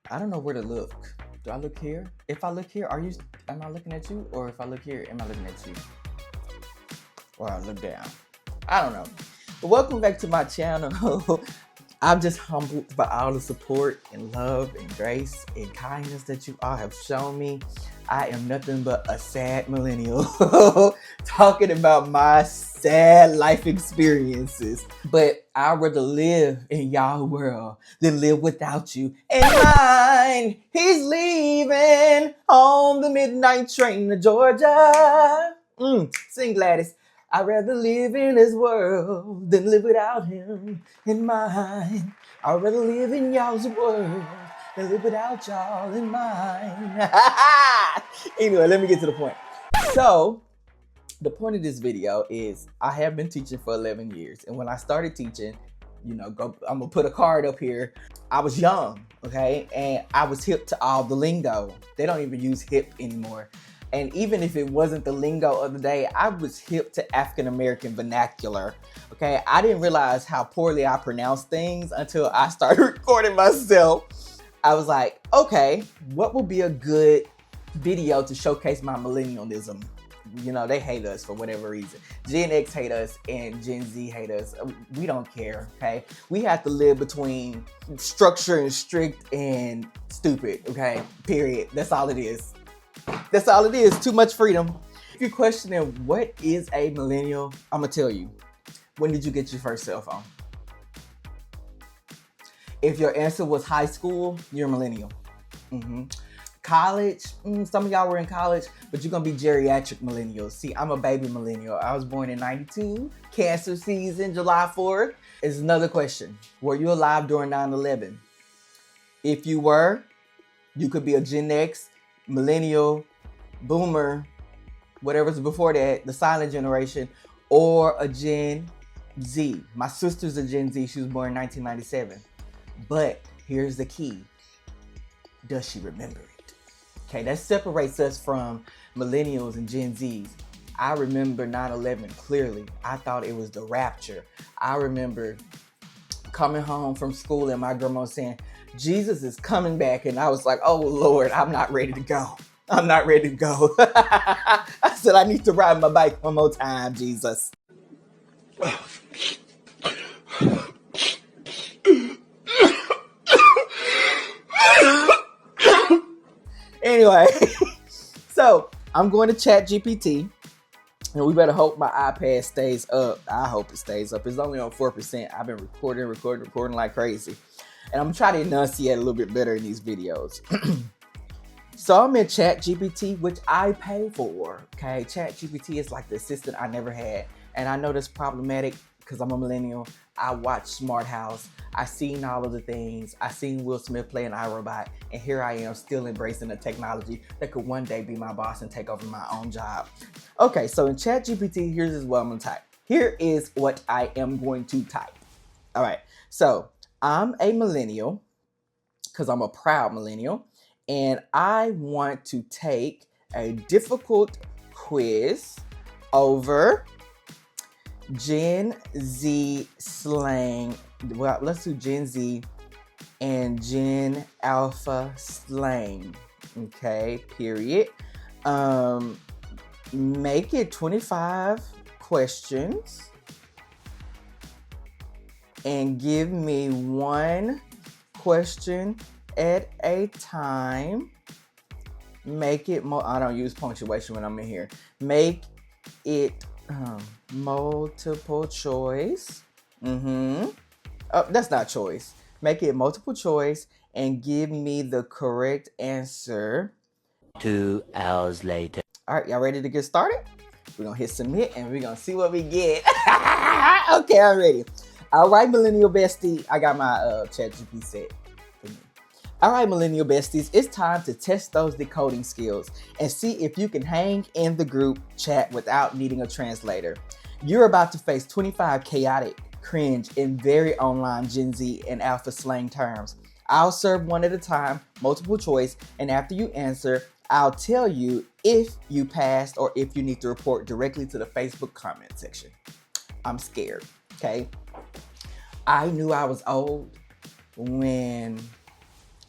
I don't know where to look. Do I look here? If I look here, am I looking at you? Or if I look here, am I looking at you? Or I look down. I don't know. But welcome back to my channel. I'm just humbled by all the support and love and grace and kindness that you all have shown me. I am nothing but a sad millennial talking about my sad life experiences. But I'd rather live in y'all world than live without you. And mine, he's leaving on the midnight train to Georgia. Sing, Gladys. I'd rather live in his world than live without him in mine. I'd rather live in y'all's world than live without y'all in mine. Anyway, let me get to the point. So, the point of this video is I have been teaching for 11 years. And when I started teaching, I'm going to put a card up here. I was young, okay? And I was hip to all the lingo. They don't even use hip anymore. And even if it wasn't the lingo of the day, I was hip to African-American vernacular, okay? I didn't realize how poorly I pronounced things until I started recording myself. I was like, okay, what would be a good video to showcase my millennialism? You know, they hate us for whatever reason. Gen X hate us and Gen Z hate us. We don't care, okay? We have to live between structure and strict and stupid, okay? Period. That's all it is. That's all it is. Too much freedom. If you're questioning what is a millennial, I'm gonna tell you. When did you get your first cell phone? If your answer was high school, you're a millennial. College, some of y'all were in college, but you're gonna be geriatric millennials. See, I'm a baby millennial. I was born in 92, cancer season, July 4th. Is another question. Were you alive during 9/11? If you were, you could be a Gen X, millennial, boomer, whatever's before that, the silent generation, or a Gen Z. My sister's a Gen Z. She was born in 1997. But here's the key. Does she remember it? Okay, that separates us from millennials and Gen Zs. I remember 9/11 clearly. I thought it was the rapture. I remember coming home from school and my grandma saying, Jesus is coming back. And I was like, oh Lord, I'm not ready to go. I'm not ready to go. I said, I need to ride my bike one more time, Jesus. Anyway, so I'm going to ChatGPT. And we better hope my iPad stays up. I hope it stays up. It's only on 4%. I've been recording like crazy. And I'm trying to enunciate a little bit better in these videos. So I'm in ChatGPT, which I pay for. Okay, ChatGPT is like the assistant I never had. And I know that's problematic because I'm a millennial. I watch Smart House. I seen all of the things. I seen Will Smith play an iRobot. And here I am still embracing the technology that could one day be my boss and take over my own job. Okay, so in ChatGPT, here's what I'm gonna type. Here is what I am going to type. All right, so I'm a millennial because I'm a proud millennial. And I want to take a difficult quiz over Gen Z slang. Well, let's do Gen Z and Gen Alpha slang. Okay, period. Make it 25 questions and give me one question at a time. Make it I don't use punctuation when I'm in here. Make it multiple choice. That's not choice. Make it multiple choice and give me the correct answer. 2 hours later. All right, y'all ready to get started? We're gonna hit submit and we're gonna see what we get. Okay, I'm ready. All right, millennial bestie. I got my ChatGPT set for me. All right, millennial besties, it's time to test those decoding skills and see if you can hang in the group chat without needing a translator. You're about to face 25 chaotic, cringe, and very online Gen Z and Alpha slang terms. I'll serve one at a time, multiple choice, and after you answer, I'll tell you if you passed or if you need to report directly to the Facebook comment section. I'm scared, okay? I knew I was old when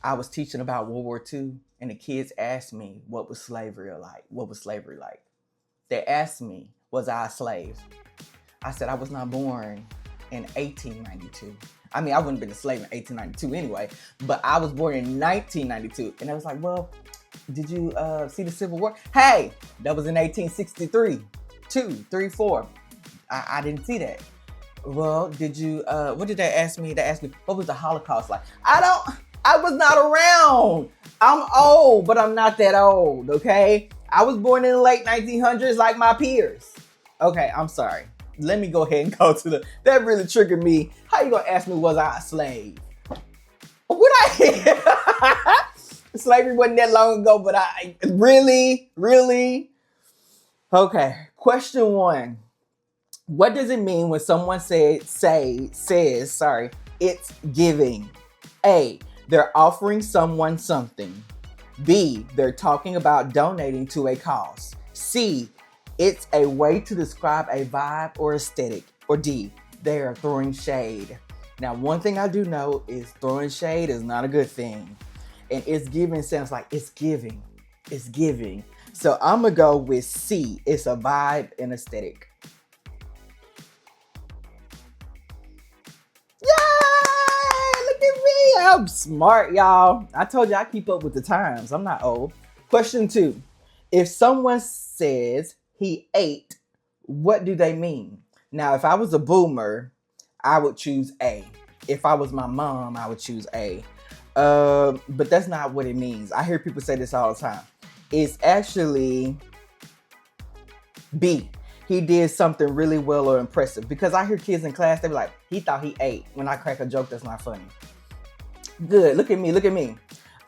I was teaching about World War II, and the kids asked me what was slavery like. What was slavery like? They asked me, was I a slave? I said I was not born in 1892. I mean, I wouldn't have been a slave in 1892 anyway, but I was born in 1992. And I was like, well, did you see the Civil War? Hey, that was in 1863, 2, 3, 4. I didn't see that. Well, did you, what did they ask me? They asked me, what was the Holocaust like? I was not around. I'm old, but I'm not that old, okay? I was born in the late 1900s like my peers. Okay, I'm sorry. Let me go ahead and go to that really triggered me. How you gonna ask me, was I a slave? Would I? Slavery wasn't that long ago, but really? Okay, question 1. What does it mean when someone says, it's giving? A, they're offering someone something. B, they're talking about donating to a cause. C, it's a way to describe a vibe or aesthetic. Or D, they are throwing shade. Now, one thing I do know is throwing shade is not a good thing. And it's giving sounds like it's giving. It's giving. So I'm going to go with C. It's a vibe and aesthetic. Yay! Look at me. I'm smart, y'all. I told you I keep up with the times. I'm not old. Question 2. If someone says he ate, what do they mean? Now, if I was a boomer, I would choose A. If I was my mom, I would choose A. But that's not what it means. I hear people say this all the time. It's actually B. He did something really well or impressive. Because I hear kids in class, they be like, he thought he ate. When I crack a joke, that's not funny. Good. Look at me.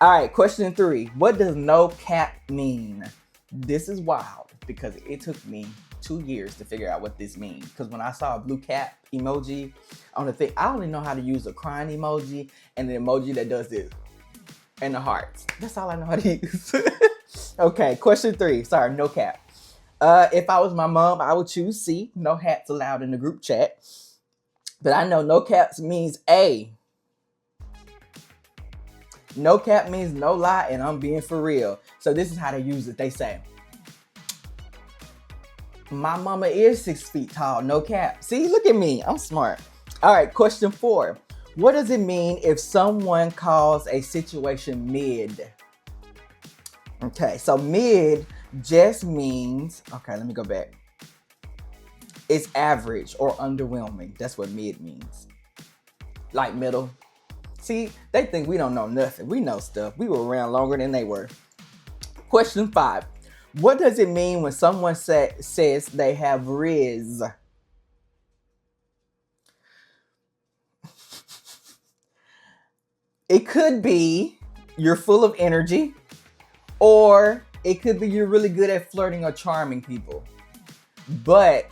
All right, question 3. What does no cap mean? This is wild because it took me 2 years to figure out what this means. Because when I saw a blue cap emoji on the thing, I only know how to use a crying emoji and the emoji that does this and the hearts. That's all I know how to use. Okay, question 3. Sorry, no cap. If I was my mom, I would choose C. No hats allowed in the group chat. But I know no caps means A. No cap means no lie, and I'm being for real. So this is how they use it. They say, my mama is 6 feet tall, no cap. See, look at me. I'm smart. All right, question 4. What does it mean if someone calls a situation mid? Okay, so mid just means, okay, let me go back. It's average or underwhelming. That's what mid means. Like middle. See, they think we don't know nothing. We know stuff. We were around longer than they were. Question 5. What does it mean when someone says they have rizz? It could be you're full of energy, or it could be you're really good at flirting or charming people. But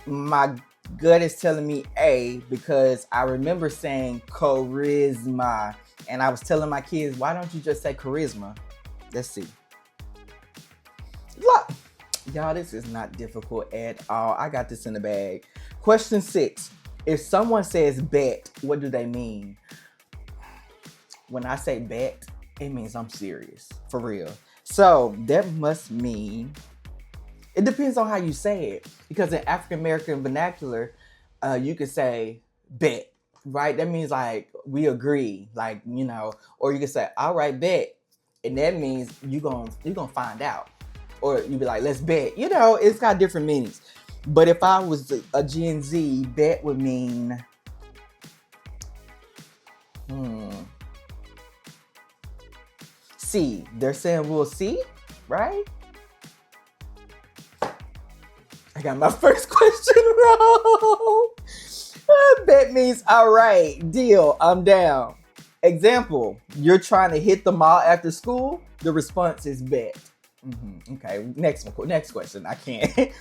my gut is telling me A, because I remember saying charisma, and I was telling my kids, why don't you just say charisma? Let's see. Look, y'all, this is not difficult at all. I got this in the bag. Question 6. If someone says bet, what do they mean? When I say bet, it means I'm serious, for real. So that must mean, it depends on how you say it. Because in African American vernacular, you could say bet, right? That means like we agree, like, you know, or you could say, all right, bet. And that means you're gonna find out. Or you'd be like, let's bet. You know, it's got different meanings. But if I was a Gen Z, bet would mean, see. They're saying we'll see, right? I got my first question wrong. Bet means all right, deal, I'm down. Example, you're trying to hit the mall after school. The response is bet. Okay, next question. I can't.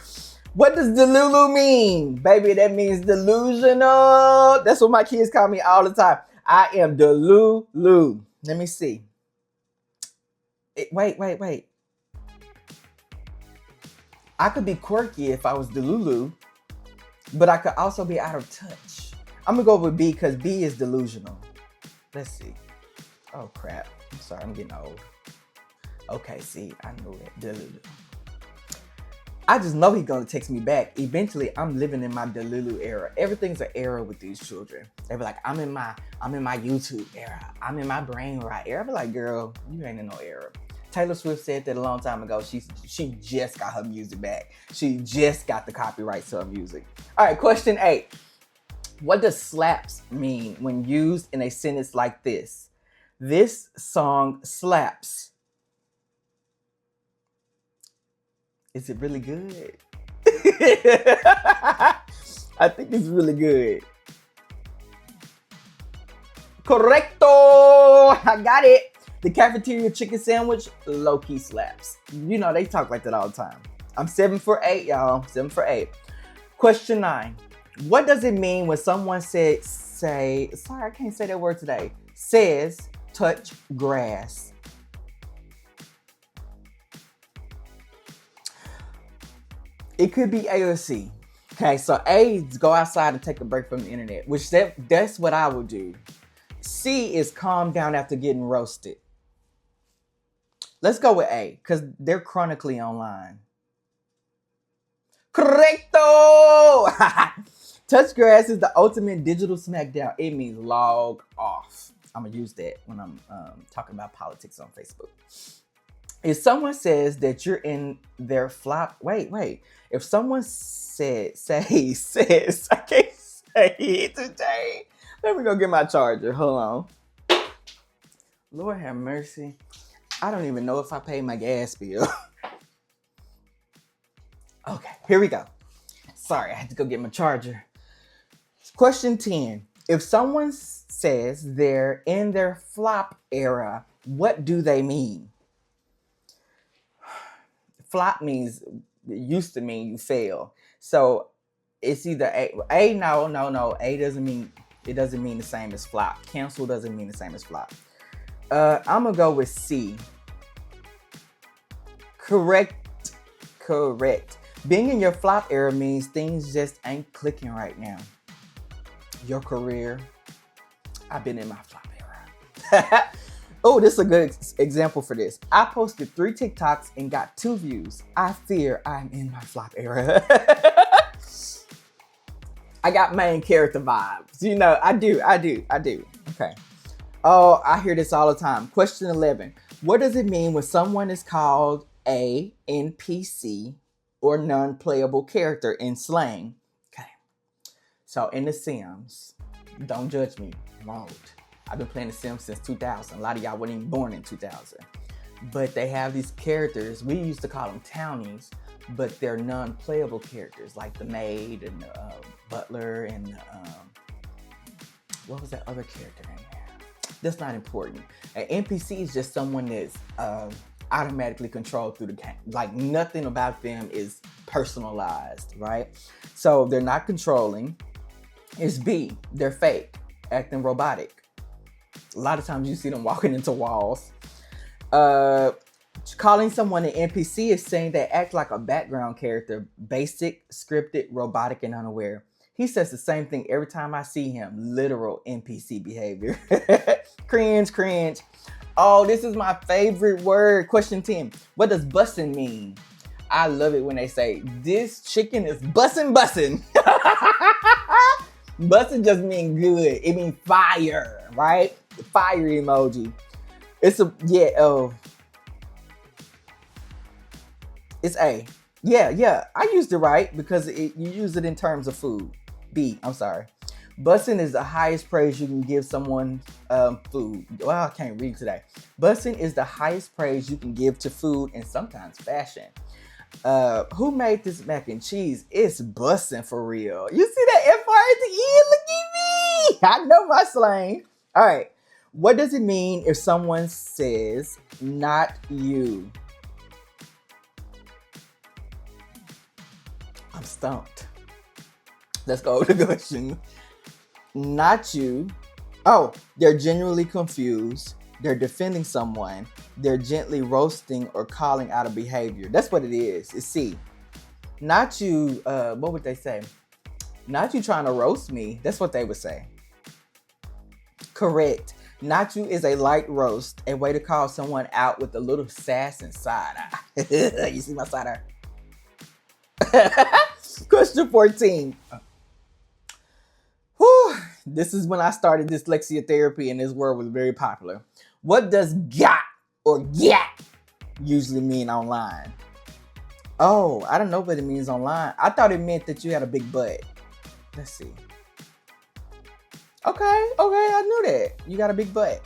What does delulu mean? Baby, that means delusional. That's what my kids call me all the time. I am delulu. Let me see. Wait. I could be quirky if I was delulu, but I could also be out of touch. I'm gonna go with B because B is delusional. Let's see. Oh crap. I'm sorry, I'm getting old. Okay, see, I know that. Delulu. I just know he's gonna text me back. Eventually, I'm living in my Delulu era. Everything's an era with these children. They be like, I'm in my YouTube era. I'm in my brain rot era. I be like, girl, you ain't in no era. Taylor Swift said that a long time ago. She just got her music back. She just got the copyrights to her music. All right, question 8. What does slaps mean when used in a sentence like this? This song slaps. Is it really good? I think it's really good. Correcto! I got it. The cafeteria chicken sandwich low-key slaps. You know, they talk like that all the time. I'm 7 for 8, y'all. 7 for 8. Question 9. What does it mean when someone sorry, I can't say that word today, says touch grass? It could be A or C. Okay, so A is go outside and take a break from the internet, which that's what I would do. C is calm down after getting roasted. Let's go with A, because they're chronically online. Correcto! Touch grass is the ultimate digital smackdown. It means log off. I'm going to use that when I'm talking about politics on Facebook. If someone says that you're in their flop, wait. If someone says, I can't say it today. Let me go get my charger. Hold on. Lord have mercy. I don't even know if I paid my gas bill. Okay, here we go. Sorry, I had to go get my charger. Question 10. If someone says they're in their flop era, what do they mean? Flop means, used to mean you fail. So it's either A, no. A doesn't mean the same as flop. Cancel doesn't mean the same as flop. I'm gonna go with C. Correct. Being in your flop era means things just ain't clicking right now. Your career. I've been in my flop era. Oh, this is a good example for this. I posted 3 TikToks and got 2 views. I fear I'm in my flop era. I got main character vibes. You know, I do. Okay. Oh, I hear this all the time. Question 11. What does it mean when someone is called a NPC or non-playable character in slang? Okay. So in The Sims, don't judge me. Won't. I've been playing The Sims since 2000. A lot of y'all weren't even born in 2000. But they have these characters. We used to call them townies, but they're non-playable characters like the maid and the butler and the, what was that other character in there? That's not important. An NPC is just someone that's automatically controlled through the game. Like nothing about them is personalized, right? So they're not controlling. It's B, they're fake, acting robotic. A lot of times you see them walking into walls. Calling someone an NPC is saying they act like a background character, basic, scripted, robotic, and unaware. He says the same thing every time I see him. Literal NPC behavior. Cringe. Oh, this is my favorite word. Question 10. What does bussin' mean? I love it when they say, this chicken is bussin'. Bussin' just mean good. It means fire, right? The fire emoji. It's It's A. Yeah. I used it right because you use it in terms of food. B, I'm sorry. Bussin' is the highest praise you can give someone food. Well, I can't read today. Bussin' is the highest praise you can give to food and sometimes fashion. Who made this mac and cheese? It's bussin' for real. You see that FR at the end? Look at me. I know my slang. All right. What does it mean if someone says, not you? I'm stumped. Let's go to the question. Not you. Oh, they're genuinely confused. They're defending someone. They're gently roasting or calling out a behavior. That's what it is. It's C. Not you. What would they say? Not you trying to roast me. That's what they would say. Correct. Nacho is a light roast, a way to call someone out with a little sass and side eye. You see my side eye? Question 14. Whew. This is when I started dyslexia therapy and this word was very popular. What does gyatt or gyatt usually mean online? Oh, I don't know what it means online. I thought it meant that you had a big butt. Let's see. Okay, I knew that. You got a big butt.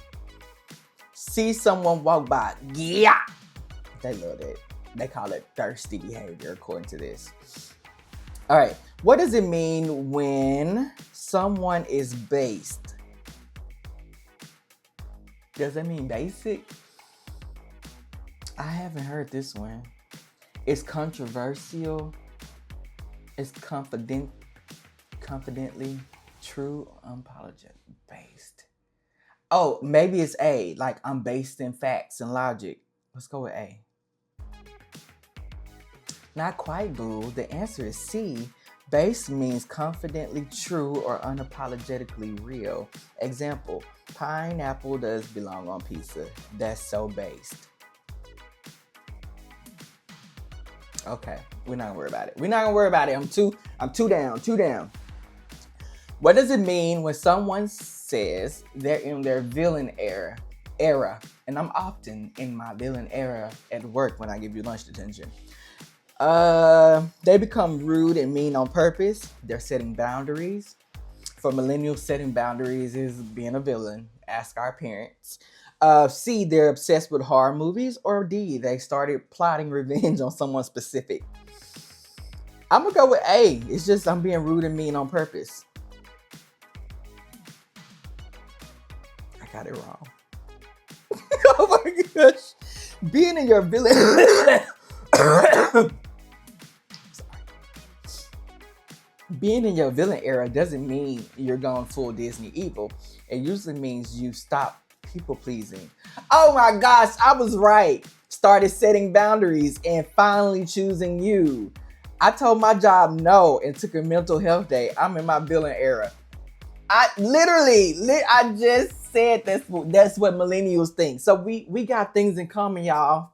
See someone walk by. Yeah. They love it. They call it thirsty behavior, according to this. All right. What does it mean when someone is based? Does that mean basic? I haven't heard this one. It's controversial. It's confidently true, unapologetic, based. Oh, maybe it's A, like I'm based in facts and logic. Let's go with A. Not quite, boo. The answer is C. Based means confidently true or unapologetically real. Example, pineapple does belong on pizza. That's so based. Okay, we're not gonna worry about it. I'm two down. What does it mean when someone says they're in their villain era? And I'm often in my villain era at work when I give you lunch detention. They become rude and mean on purpose. They're setting boundaries. For millennials, setting boundaries is being a villain. Ask our parents. C, they're obsessed with horror movies. Or D, they started plotting revenge on someone specific. I'm gonna go with A. It's just I'm being rude and mean on purpose. I got it wrong. Oh my gosh. Being in your villain... Being in your villain era doesn't mean you're going full Disney evil. It usually means you stop people pleasing. Oh my gosh, I was right. Started setting boundaries and finally choosing you. I told my job no and took a mental health day. I'm in my villain era. I just said that's what millennials think. So we got things in common, y'all.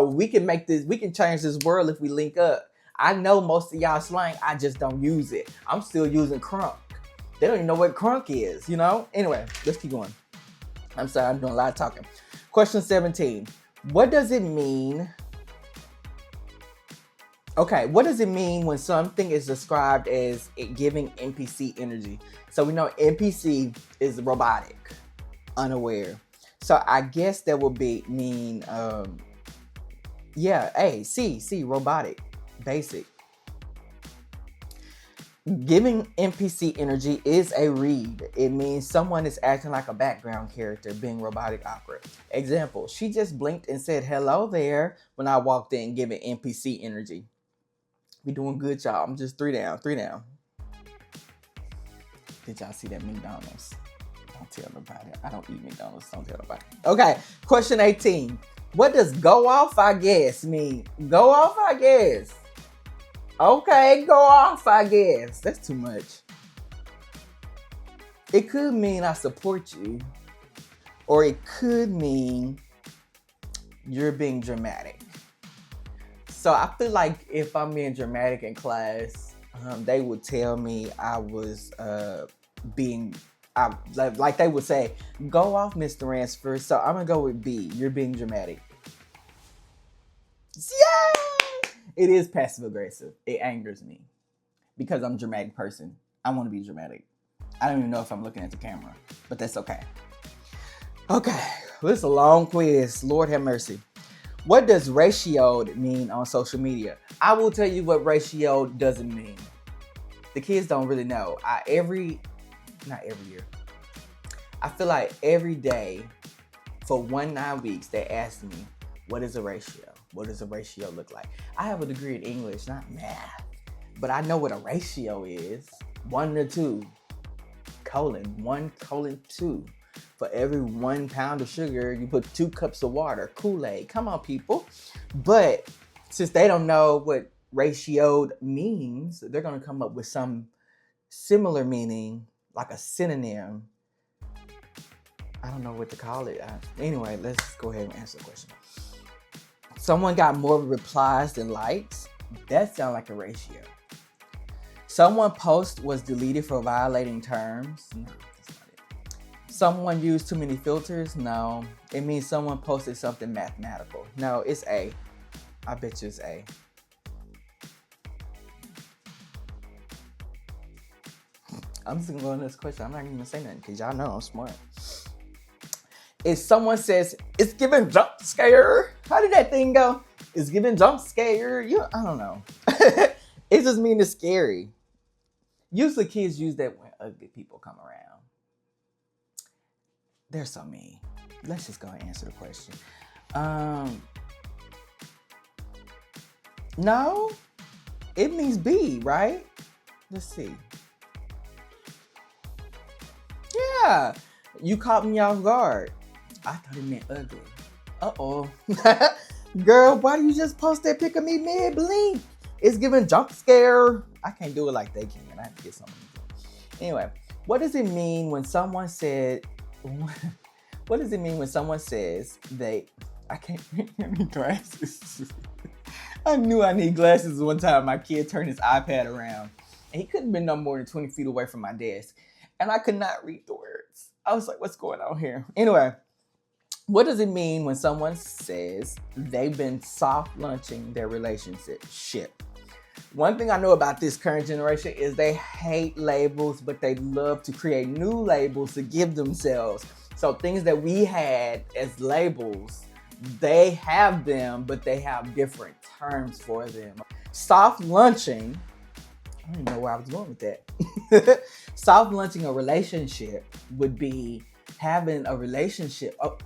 We can change this world if we link up. I know most of y'all slang, I just don't use it. I'm still using crunk. They don't even know what crunk is, you know? Anyway, let's keep going. I'm sorry, I'm doing a lot of talking. Question 17. What does it mean? Okay, what does it mean when something is described as it giving NPC energy? So we know NPC is robotic, unaware. So I guess that would mean, C, robotic. Basic. Giving NPC energy is a read. It means someone is acting like a background character, being robotic awkward. Example, she just blinked and said hello there when I walked in, giving NPC energy. We doing good, y'all. I'm just three down. Did y'all see that McDonald's? Don't tell nobody. I don't eat McDonald's. Don't tell nobody. Okay, question 18. What does go off, I guess, mean? Go off, I guess. Okay, go off, I guess. That's too much. It could mean I support you. Or it could mean you're being dramatic. So I feel like if I'm being dramatic in class, they would tell me I was like they would say, go off, Mr. Ransford. So I'm going to go with B. You're being dramatic. Yay! It is passive aggressive. It angers me because I'm a dramatic person. I want to be dramatic. I don't even know if I'm looking at the camera, but that's okay. Okay, well, this is a long quiz. Lord have mercy. What does ratioed mean on social media? I will tell you what ratioed doesn't mean. The kids don't really know. Not every year. I feel like every day for 9 weeks, they ask me, what is a ratio? What does a ratio look like? I have a degree in English, not math, but I know what a ratio is. 1 to 2, 1:2. For every 1 pound of sugar, you put 2 cups of water, Kool-Aid. Come on, people. But since they don't know what ratioed means, they're going to come up with some similar meaning, like a synonym. I don't know what to call it. Anyway, let's go ahead and answer the question. Someone got more replies than likes. That sounds like a ratio. Someone post was deleted for violating terms. No, that's not it. Someone used too many filters. No, it means someone posted something mathematical. No, it's A. I bet you it's A. I'm just gonna go on this question. I'm not even gonna say nothing because y'all know I'm smart. If someone says it's giving jump scare, how did that thing go? It's giving jump scare. I don't know. It just means it's scary. Usually kids use that when ugly people come around. They're so mean. Let's just go and answer the question. No, it means B, right? Let's see. Yeah, you caught me off guard. I thought it meant ugly. Uh-oh. Girl, why do you just post that pic of me mid-blink? It's giving jump scare. I can't do it like they can. I have to get something. Anyway, what does it mean when someone said... What does it mean when someone says they... I can't hear me glasses. I knew I need glasses one time. My kid turned his iPad around. And he couldn't have been no more than 20 feet away from my desk. And I could not read the words. I was like, what's going on here? Anyway, what does it mean when someone says they've been soft launching their relationship? One thing I know about this current generation is they hate labels, but they love to create new labels to give themselves. So things that we had as labels, they have them, but they have different terms for them. Soft launching, I don't even know where I was going with that. Soft launching a relationship would be having a relationship. Oh,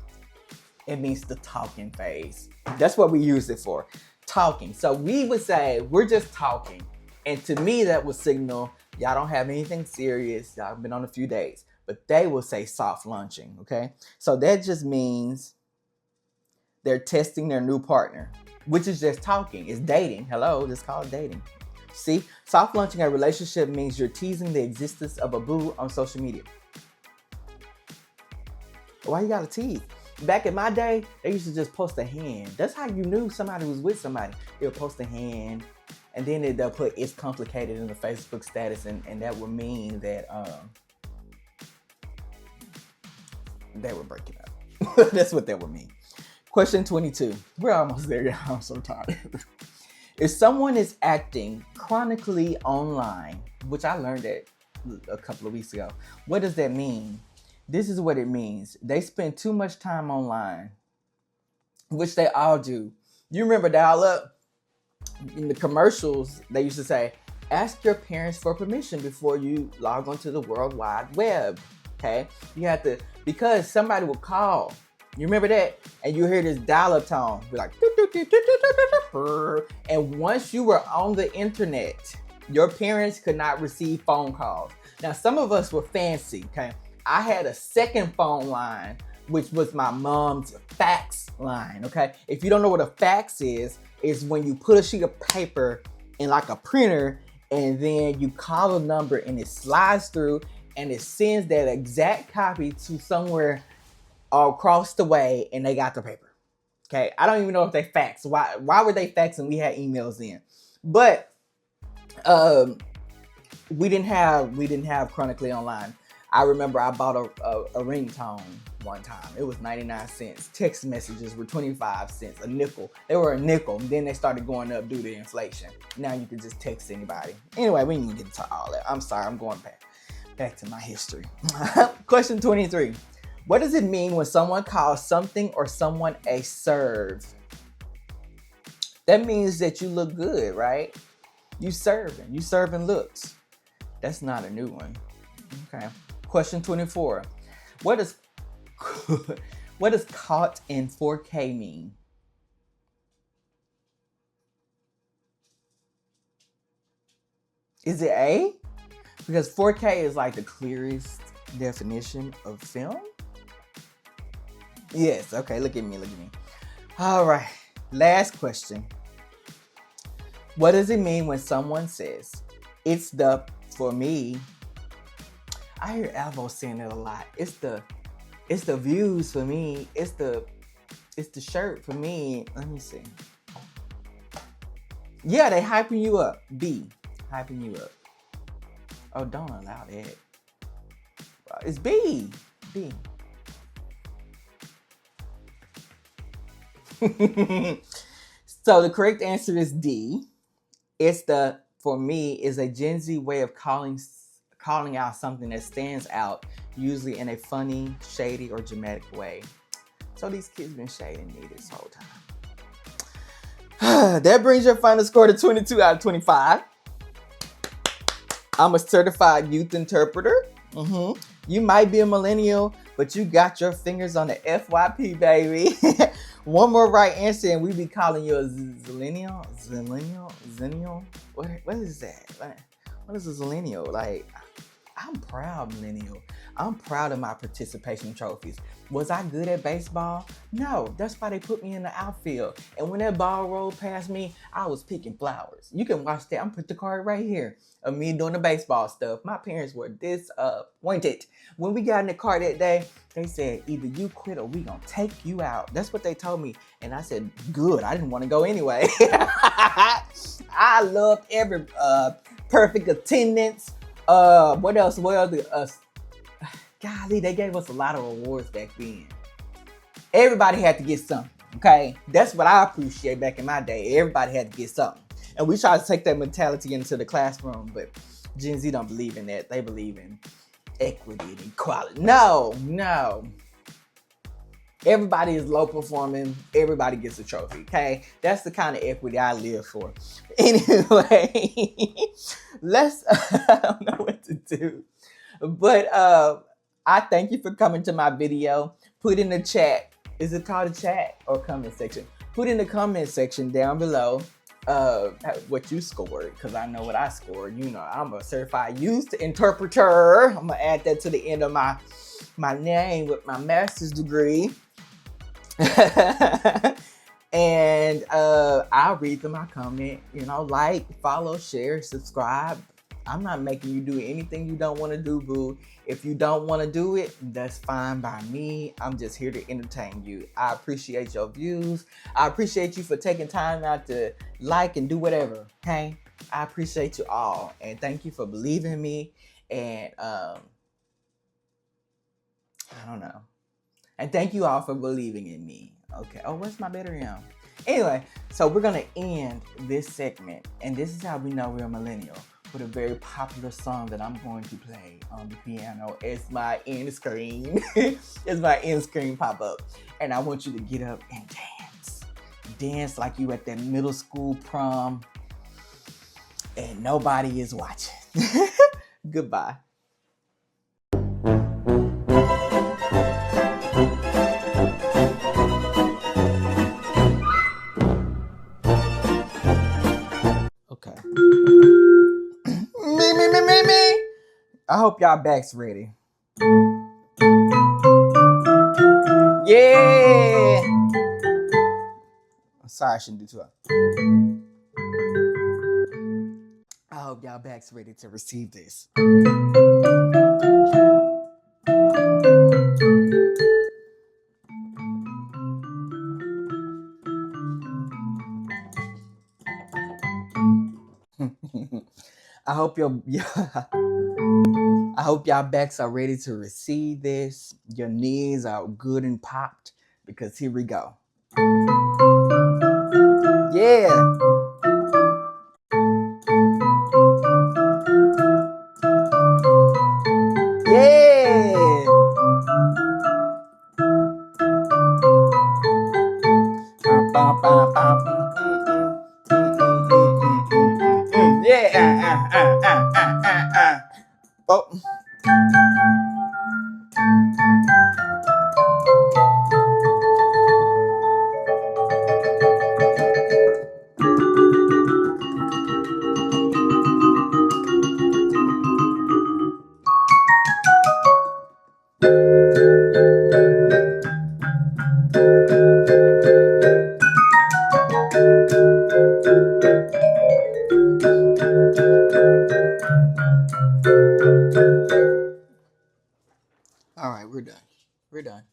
it means the talking phase. That's what we use it for. Talking. So we would say we're just talking. And to me, that would signal y'all don't have anything serious. Y'all been on a few dates. But they will say soft launching. Okay. So that just means they're testing their new partner, which is just talking. It's dating. Hello, it's called dating. See, soft launching a relationship means you're teasing the existence of a boo on social media. Why you gotta tease? Back in my day, they used to just post a hand. That's how you knew somebody was with somebody. They'll post a hand, and then they'll put "it's complicated" in the Facebook status, and that would mean that they were breaking up. That's what that would mean. Question 22. We're almost there, y'all. I'm so tired. If someone is acting chronically online, which I learned that a couple of weeks ago, what does that mean? This is what it means. They spend too much time online, which they all do. You remember dial-up? In the commercials, they used to say, ask your parents for permission before you log onto the World Wide Web. Okay? You have to, because somebody will call. You remember that? And you hear this dial-up tone. Be like, and once you were on the internet, your parents could not receive phone calls. Now, some of us were fancy, okay? I had a second phone line, which was my mom's fax line, okay? If you don't know what a fax is when you put a sheet of paper in like a printer, and then you call a number and it slides through and it sends that exact copy to somewhere across the way, and they got the paper. Okay, I don't even know if they faxed. Why were they faxing? We had emails then, but we didn't have chronically online. I remember I bought a ringtone one time. It was 99 cents. Text messages were 25 cents, a nickel. They were a nickel. And then they started going up due to inflation. Now you can just text anybody. Anyway, we didn't get into all that. I'm sorry, I'm going back to my history. Question 23. What does it mean when someone calls something or someone a serve? That means that you look good, right? You serving looks. That's not a new one. Okay. Question 24. What does caught in 4K mean? Is it A? Because 4K is like the clearest definition of film. Yes, okay, look at me. All right, last question. What does it mean when someone says, it's the, for me, I hear Alvo saying it a lot, it's the It's the views for me. It's the shirt for me. Let me see. Yeah, they hyping you up. B, hyping you up. Oh, don't allow that. It's B. B. So the correct answer is D. It's for me, is a Gen Z way of calling out something that stands out, usually in a funny, shady, or dramatic way. So these kids been shading me this whole time. That brings your final score to 22 out of 25. I'm a certified youth interpreter. You might be a millennial, but you got your fingers on the FYP, baby. One more right answer and we be calling you a zillennial. What is that? What is a zillennial? Like, I'm proud millennial. I'm proud of my participation trophies. Was I good at baseball? No, that's why they put me in the outfield. And when that ball rolled past me, I was picking flowers. You can watch that. I'm put the card right here of me doing the baseball stuff. My parents were disappointed. When we got in the car that day, they said, either you quit or we gonna take you out. That's what they told me. And I said, good. I didn't want to go anyway. I loved every perfect attendance. What else? Golly, they gave us a lot of awards back then. Everybody had to get something, okay? That's what I appreciate back in my day. Everybody had to get something. And we try to take that mentality into the classroom, but Gen Z don't believe in that. They believe in equity and equality. No. Everybody is low performing. Everybody gets a trophy, okay? That's the kind of equity I live for. Anyway, I don't know what to do. But I thank you for coming to my video. Put in the chat. Is it called a chat or comment section? Put in the comment section down below what you scored, because I know what I scored. You know, I'm a certified youth interpreter. I'm gonna add that to the end of my name with my master's degree. And I'll read them. I comment, like, follow, share, subscribe. I'm not making you do anything you don't want to do, boo. If you don't want to do it, that's fine by me. I'm just here to entertain you. I appreciate your views. I appreciate you for taking time out to like and do whatever, okay? I appreciate you all. And thank you for believing in me. And I don't know. And thank you all for believing in me. Okay. Oh, where's my battery on? Anyway, so we're going to end this segment. And this is how we know we're a millennial. With a very popular song that I'm going to play on the piano. It's my end screen. It's my end screen pop up. And I want you to get up and dance. Dance like you at that middle school prom. And nobody is watching. Goodbye. Okay. Me. I hope y'all back's ready. Yeah. I'm sorry, I shouldn't do too much. I hope y'all back's ready to receive this. I hope y'all backs are ready to receive this. Your knees are good and popped, because here we go. Yeah. Oh. All right, we're done. We're done.